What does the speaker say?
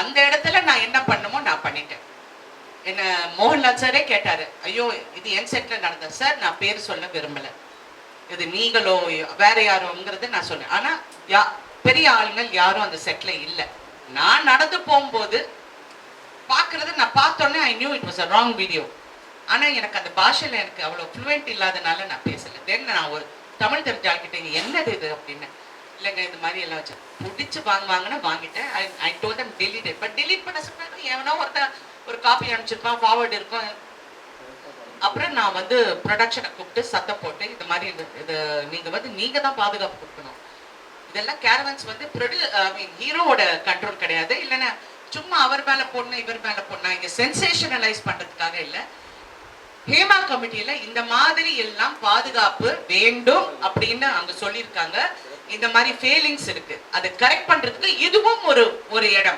அந்த இடத்துல நான் என்ன பண்ணுமோ நான் பண்ணிட்டேன். என்ன மோகன்லால் சாரே கேட்டாரு, ஐயோ இது என் செட்ல நடந்தது சார், நான் பேர் சொல்ல விரும்பல, இது நீங்களோ வேற யாரோங்கிறது நான் சொன்னேன். ஆனா பெரிய ஆளுங்கள் யாரும் அந்த செட்ல இல்ல. நான் நடந்து போகும்போது பாக்குறது நான் பார்த்தோன்னே I knew it was a wrong video. ஆனா எனக்கு அந்த பாஷையில எனக்கு அவ்வளவு ஃப்ளூவெண்ட் இல்லாதனால நான் பேசல. தென் நான் ஒரு தமிழ் தெரிஞ்ச ஆள்கிட்ட என்னது இது அப்படின்னு, இல்லைங்க இந்த மாதிரி எல்லாம் வச்சு பிடிச்சு வாங்குவாங்கன்னு வாங்கிட்டேன். I told them delete it. But delete பண்ண சொன்னாங்க, எவனோ ஒரு காப்பி அனுப்பிச்சிருப்பான், ஃபார்வர்டு இருக்கும். அப்புறம் நான் வந்து ப்ரொடக்ஷனை கூப்பிட்டு சத்தம் போட்டு இந்த மாதிரி இது நீங்க தான் பாதுகாப்பு கொடுக்கணும். இதெல்லாம் கேரவன்ஸ் வந்து ஹீரோவோட கண்ட்ரோல் கிடையாது. இல்லைன்னா சும்மா அவர் மேல போடணும் இவர் மேல போடணும், இங்க சென்சேஷனலைஸ் பண்றதுக்காக இல்ல. ஹேமா கமிட்டியில இந்த மாதிரி எல்லாம் பாதுகாப்பு வேண்டும் அப்படின்னு அங்க சொல்லியிருக்காங்க. இந்த மாதிரி ஃபெயிலிங்ஸ் இருக்கு, அதை கரெக்ட் பண்றதுக்கு இதுவும் ஒரு இடம்.